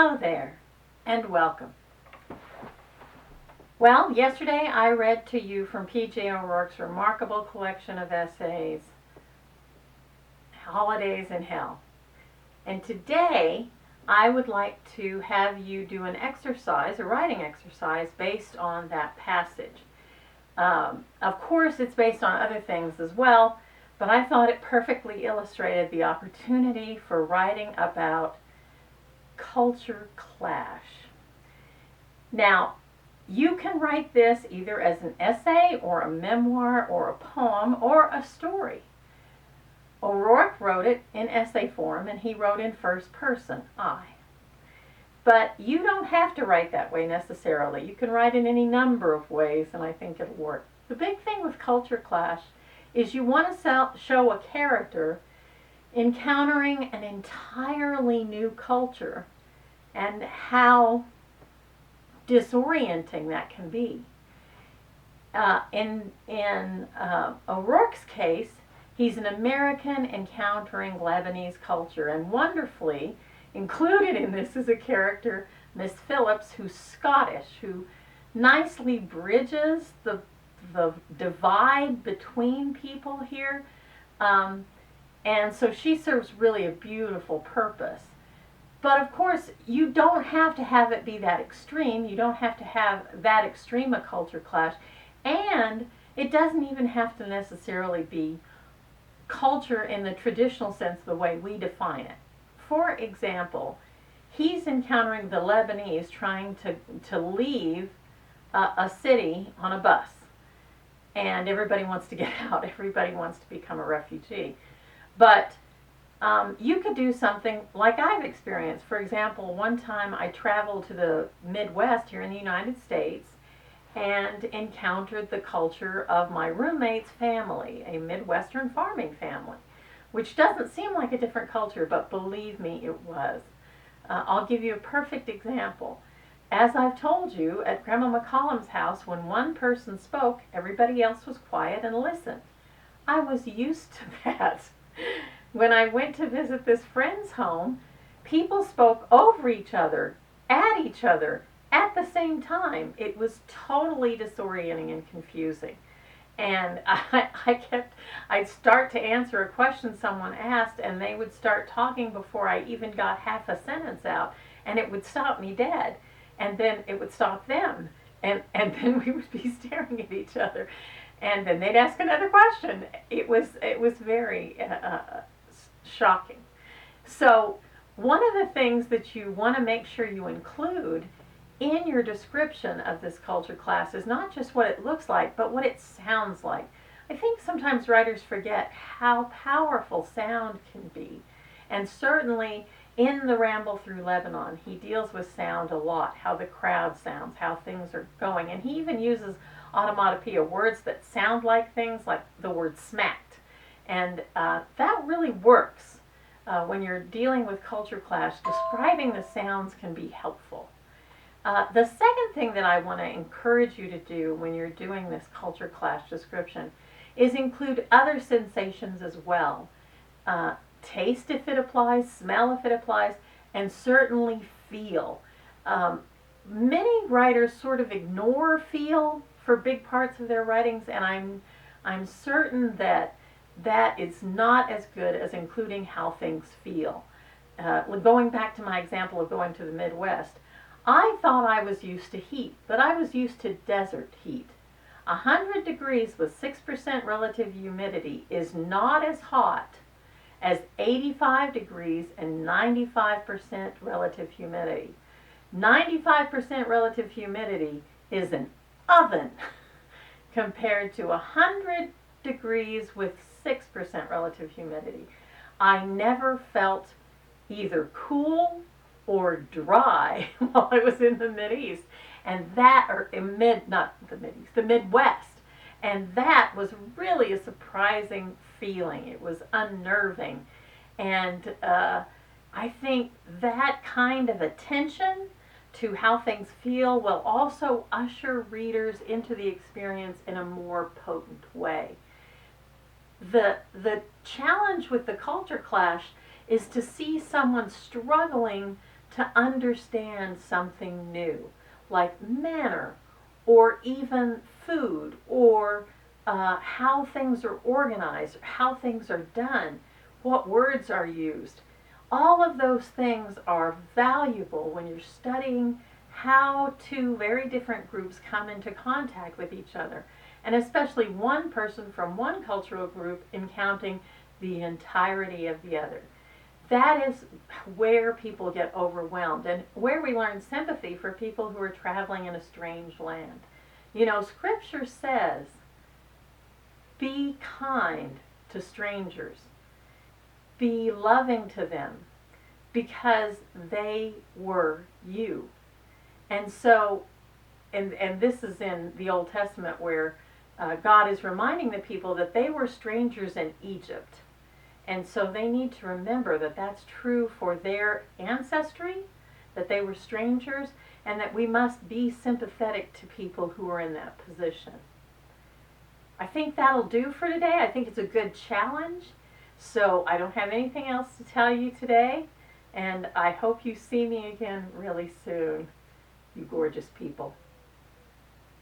Hello there, and welcome. Well, yesterday I read to you from P.J. O'Rourke's remarkable collection of essays, Holidays in Hell. And today I would like to have you do an exercise, a writing exercise, based on that passage. Of course, it's based on other things as well, but I thought it perfectly illustrated the opportunity for writing about culture clash. Now, you can write this either as an essay or a memoir or a poem or a story. O'Rourke wrote it in essay form, and he wrote in first person, I. But you don't have to write that way necessarily. You can write in any number of ways, and I think it'll work. The big thing with culture clash is you want to show a character encountering an entirely new culture and how disorienting that can be. In O'Rourke's case, he's an American encountering Lebanese culture, and wonderfully included in this is a character, Miss Phillips, who's Scottish, who nicely bridges the divide between people here. And so she serves really a beautiful purpose. But of course, you don't have to have it be that extreme. You don't have to have that extreme a culture clash. And it doesn't even have to necessarily be culture in the traditional sense, the way we define it. For example, he's encountering the Lebanese trying to leave a city on a bus. And everybody wants to get out. Everybody wants to become a refugee. But you could do something like I've experienced. For example, one time I traveled to the Midwest here in the United States and encountered the culture of my roommate's family, a Midwestern farming family, which doesn't seem like a different culture, but believe me, it was. I'll give you a perfect example. As I've told you, at Grandma McCollum's house, when one person spoke, everybody else was quiet and listened. I was used to that. When I went to visit this friend's home, people spoke over each other, at the same time. It was totally disorienting and confusing. And I'd start to answer a question someone asked, and they would start talking before I even got half a sentence out, and it would stop me dead. And then it would stop them, and then we would be staring at each other, and then they'd ask another question. It was very shocking. So one of the things that you want to make sure you include in your description of this culture class is not just what it looks like, but what it sounds like. I think sometimes writers forget how powerful sound can be, and certainly in the Ramble Through Lebanon, he deals with sound a lot, how the crowd sounds, how things are going, and he even uses automatopoeia, words that sound like things, like the word smacked. And that really works when you're dealing with culture clash. Describing the sounds can be helpful. The second thing that I want to encourage you to do when you're doing this culture clash description is include other sensations as well. Taste if it applies, smell if it applies, and certainly feel. Many writers sort of ignore feel for big parts of their writings, and I'm certain that that is not as good as including how things feel. Going back to my example of going to the Midwest, I thought I was used to heat, but I was used to desert heat. 100 degrees with 6% relative humidity is not as hot as 85 degrees and 95% relative humidity. 95% relative humidity is an oven compared to 100 degrees with 6% relative humidity. I never felt either cool or dry while I was in the Mideast, and that, or the Midwest, and that was really a surprising feeling. It was unnerving, and I think that kind of attention to how things feel will also usher readers into the experience in a more potent way. The challenge with the culture clash is to see someone struggling to understand something new, like manner, or even food, or how things are organized, how things are done, what words are used. All of those things are valuable when you're studying how two very different groups come into contact with each other, and especially one person from one cultural group encountering the entirety of the other. That is where people get overwhelmed and where we learn sympathy for people who are traveling in a strange land. You know, Scripture says, be kind to strangers, be loving to them, because they were you. And so, and this is in the Old Testament where God is reminding the people that they were strangers in Egypt. And so they need to remember that that's true for their ancestry, that they were strangers, and that we must be sympathetic to people who are in that position. I think that'll do for today. I think it's a good challenge. So I don't have anything else to tell you today, and I hope you see me again really soon, you gorgeous people.